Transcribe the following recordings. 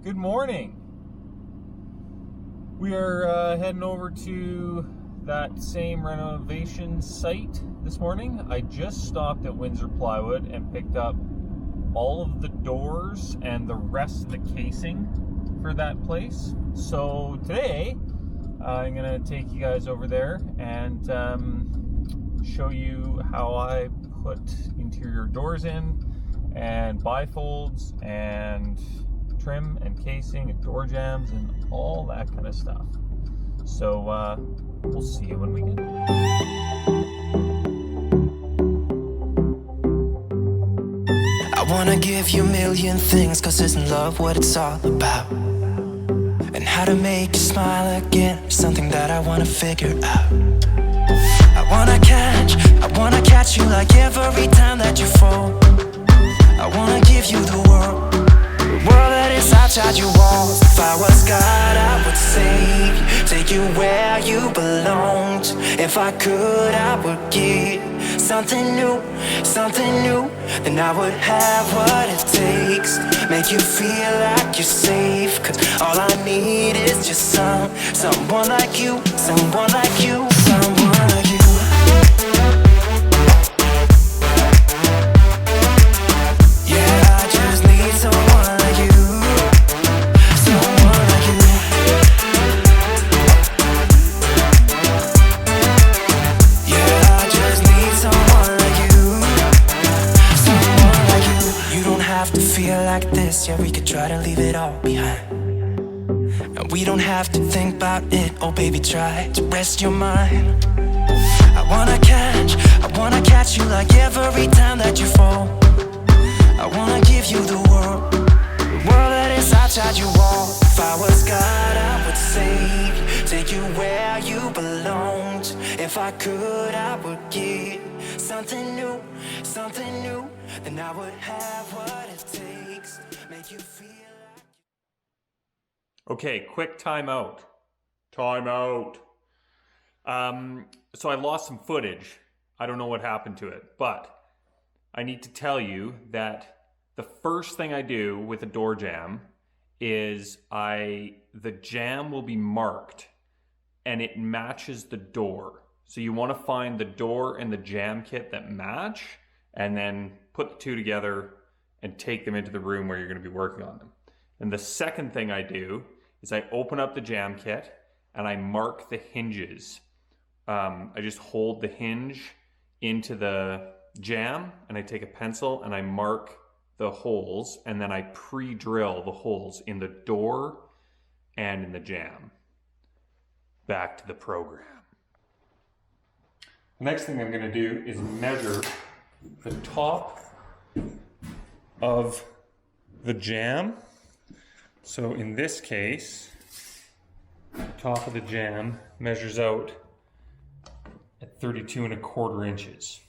Good morning. We are heading over to that same renovation site this morning. I just stopped at Windsor Plywood and picked up all of the doors and the rest of the casing for that place. So today I'm gonna take you guys over there and show you how I put interior doors in and bifolds and trim and casing and door jambs and all that kind of stuff. So we'll see you when we get there. I wanna give you a million things, 'cause isn't love what it's all about? And how to make you smile again is something that I wanna figure out. I wanna catch you like every time that you fall. I wanna give you the world that is outside your walls. If I was God, I would save you, take you where you belonged. If I could, I would give something new, then I would have what it takes, make you feel like you're safe. 'Cause all I need is just someone like you, someone like you, someone like you. Yeah, we could try to leave it all behind, and we don't have to think about it. Oh baby, try to rest your mind. I wanna catch you like every time that you fall. I wanna give you the world that is outside your wall. If I was God, I would save you, take you where you belonged. If I could, I would give something new, then I would have what it takes, make you feel like... Okay, quick timeout. So I lost some footage. I don't know what happened to it, but I need to tell you that the first thing I do with a door jamb is the jamb will be marked and it matches the door. So you want to find the door and the jamb kit that match and then put the two together and take them into the room where you're going to be working on them. And the second thing I do is I open up the jamb kit and I mark the hinges. I just hold the hinge into the jamb and I take a pencil and I mark the holes, and then I pre-drill the holes in the door and in the jamb. Back to the program. The next thing I'm going to do is measure the top of the jamb. So in this case, the top of the jamb measures out at 32¼ inches.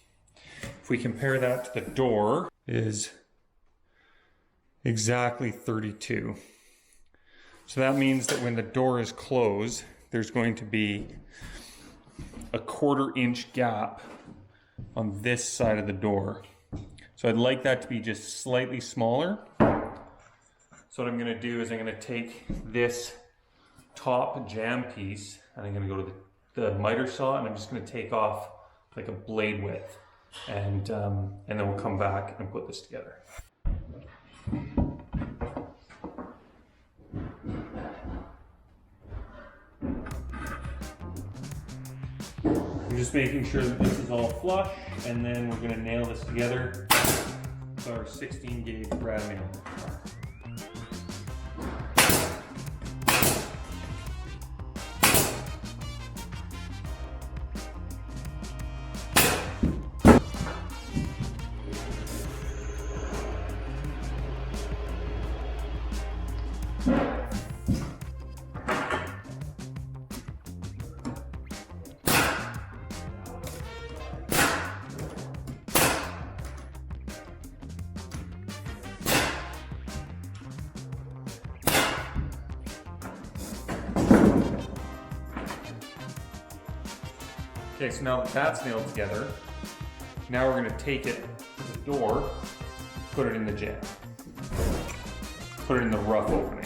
If we compare that to the door, is exactly 32. So that means that when the door is closed, there's going to be a 1/4 inch gap on this side of the door. So I'd like that to be just slightly smaller. So what I'm going to do is I'm going to take this top jamb piece and I'm going to go to the miter saw and I'm just going to take off like a blade width, and then we'll come back and put this together. I'm just making sure that this is all flush, and then we're going to nail this together with our 16 gauge brad nail. Okay, so now that that's nailed together, now we're going to take it to the door, put it in the jamb, put it in the rough opening.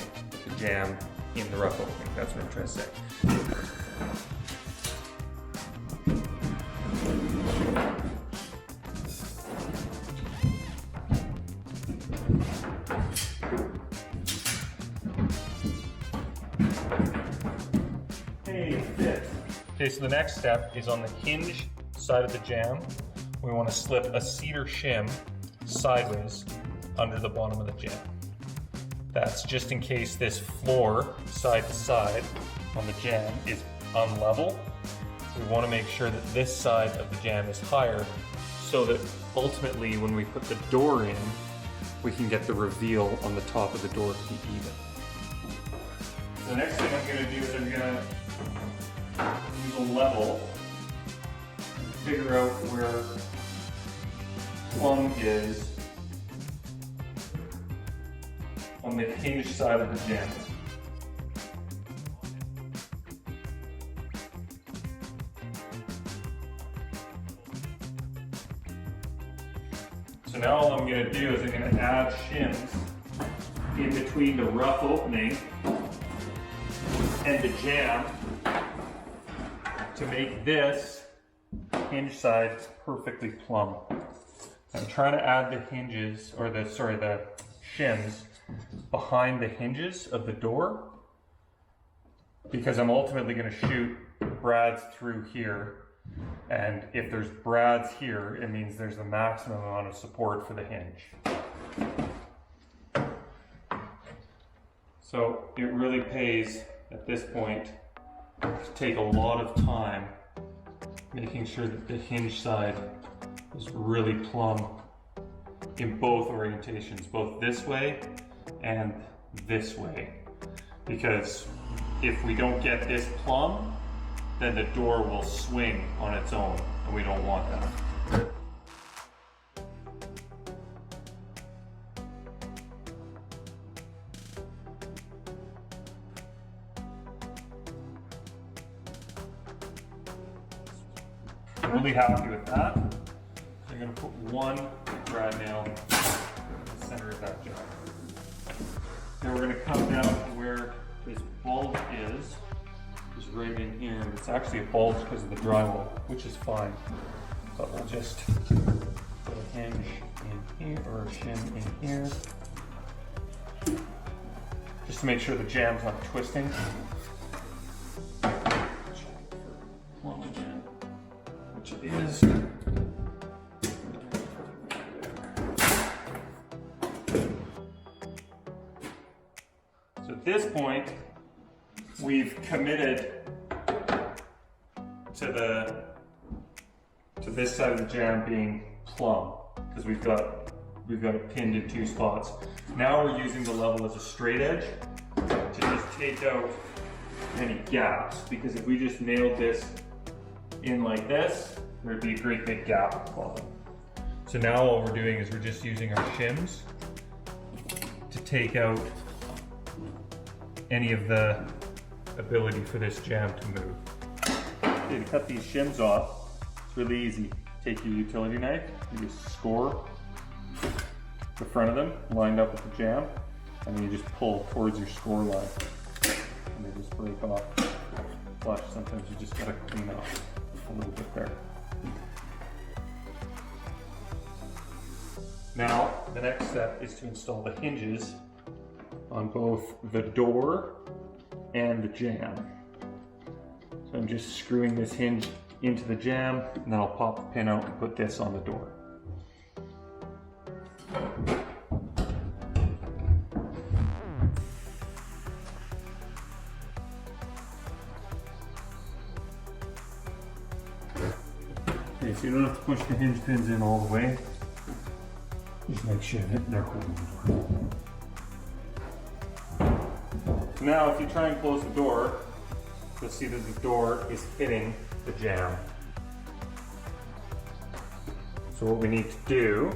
jamb in the rough opening. That's what I'm trying to say. Okay, so the next step is on the hinge side of the jamb. We want to slip a cedar shim sideways under the bottom of the jamb. That's just in case this floor, side to side, on the jamb is unlevel. We want to make sure that this side of the jamb is higher so that ultimately when we put the door in, we can get the reveal on the top of the door to be even. The next thing I'm going to do is I'm going to use a level and figure out where plumb is on the hinge side of the jamb. So now all I'm going to do is I'm going to add shims in between the rough opening and the jamb to make this hinge side perfectly plumb. I'm trying to add the hinges, or the shims behind the hinges of the door because I'm ultimately going to shoot brads through here, and if there's brads here, it means there's the maximum amount of support for the hinge. So it really pays at this point to take a lot of time making sure that the hinge side is really plumb in both orientations, both this way and this way. Because if we don't get this plumb, then the door will swing on its own, and we don't want that. I'm really happy with that. So I'm going to put one brad nail in the center of that job. Now we're going to come down to where this bulge is right in here. It's actually a bulge because of the drywall, which is fine. But we'll just put a hinge in here, or a shim in here, just to make sure the jamb's not twisting. Which it is. So at this point, we've committed to this side of the jamb being plumb, because we've got it pinned in two spots. Now we're using the level as a straight edge to just take out any gaps, because if we just nailed this in like this, there'd be a great big gap at the bottom. So now all we're doing is we're just using our shims to take out any of the ability for this jamb to move. Okay, to cut these shims off, it's really easy. Take your utility knife, you just score the front of them, lined up with the jamb, and then you just pull towards your score line. And they just break off. Flush, sometimes you just gotta clean up a little bit there. Now, the next step is to install the hinges on both the door and the jamb. So I'm just screwing this hinge into the jamb, and then I'll pop the pin out and put this on the door. Okay, so you don't have to push the hinge pins in all the way. Just make sure that they're holding the door. Now, if you try and close the door, you'll see that the door is hitting the jamb. So what we need to do,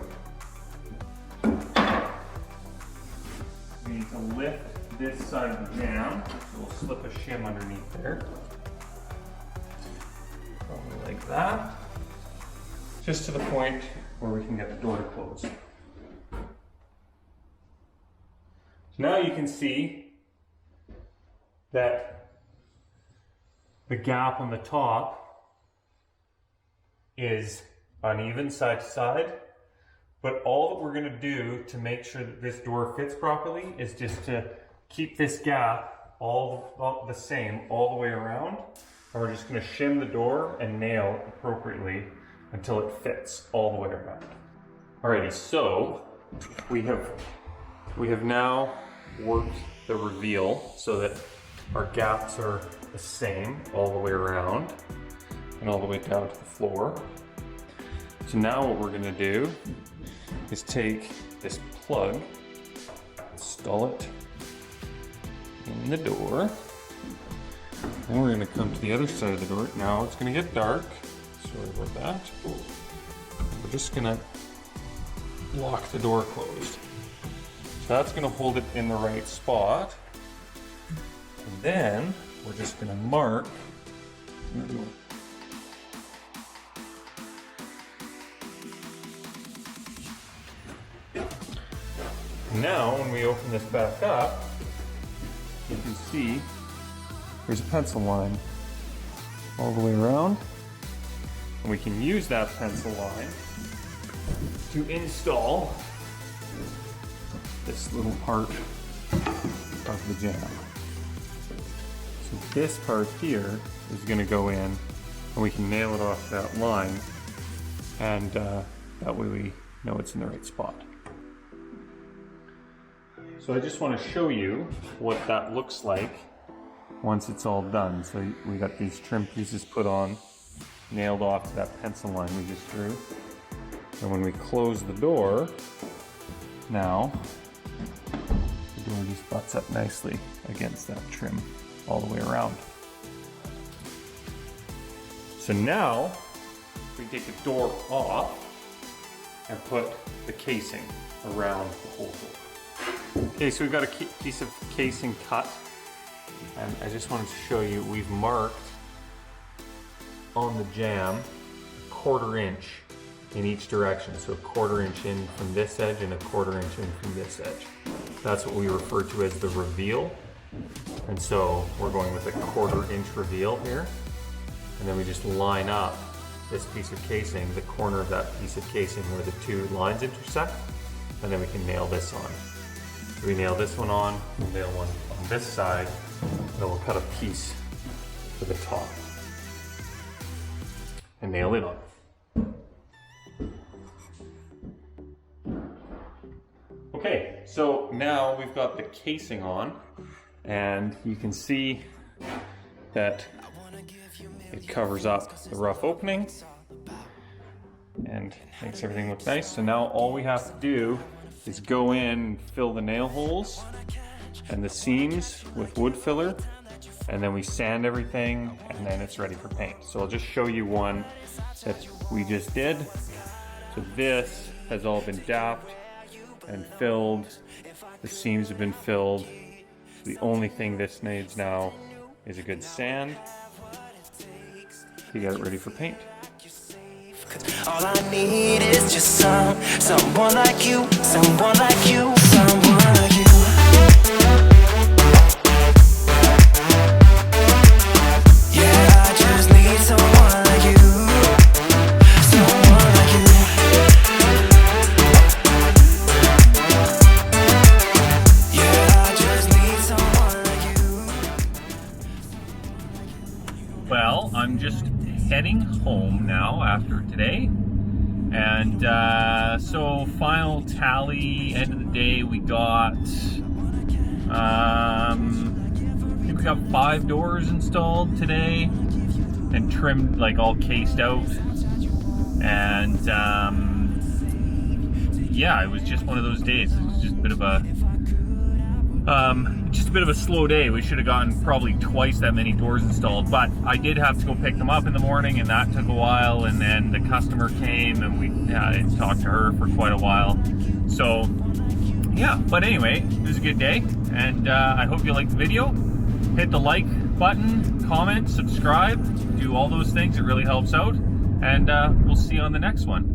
we need to lift this side of the jamb. So we'll slip a shim underneath there. Probably like that. Just to the point where we can get the door to close. So now you can see that the gap on the top is uneven side to side, but all that we're going to do to make sure that this door fits properly is just to keep this gap all the same all the way around, and we're just going to shim the door and nail appropriately until it fits all the way around. Alrighty, so we have now worked the reveal so that our gaps are the same all the way around and all the way down to the floor. So now what we're gonna do is take this plug, install it in the door, and we're gonna come to the other side of the door. Now it's gonna get dark, sorry about that. We're just gonna lock the door closed. So that's gonna hold it in the right spot. And then we're just gonna mark now when we open this back up, you can see there's a pencil line all the way around. And we can use that pencil line to install this little part of the jamb. So this part here is going to go in, and we can nail it off that line, and that way we know it's in the right spot. So I just want to show you what that looks like once it's all done. So we got these trim pieces put on, nailed off to that pencil line we just drew. And when we close the door, now the door just butts up nicely against that trim all the way around. So now we take the door off and put the casing around the whole door. Okay, so we've got a piece of casing cut, and I just wanted to show you we've marked on the jamb 1/4 inch in each direction. So 1/4 inch in from this edge and 1/4 inch in from this edge. That's what we refer to as the reveal. And so we're going with a 1/4 inch reveal here. And then we just line up this piece of casing, the corner of that piece of casing where the two lines intersect, and then we can nail this on. So we nail this one on, we'll nail one on this side, and then we'll cut a piece to the top and nail it on. Okay, so now we've got the casing on, and you can see that it covers up the rough opening and makes everything look nice. So now all we have to do is go in and fill the nail holes and the seams with wood filler, and then we sand everything, and then it's ready for paint. So I'll just show you one that we just did. So this has all been dapped and filled. The seams have been filled. The only thing this needs now is a good sand to get it ready for paint. All I need is just someone like you, someone like you, someone like you. Yeah, I just need someone like you, someone like you. Yeah, I just need someone like you. Well, I'm just heading home now after today, and so final tally, end of the day, we got I think we got 5 doors installed today and trimmed, like all cased out, and yeah, it was just one of those days. It was just a bit of a slow day. We should have gotten probably twice that many doors installed, but I did have to go pick them up in the morning, and that took a while, and then the customer came, and we talked to her for quite a while. So yeah, but anyway, it was a good day, and I hope you liked the video. Hit the like button, comment, subscribe, do all those things. It really helps out, and we'll see you on the next one.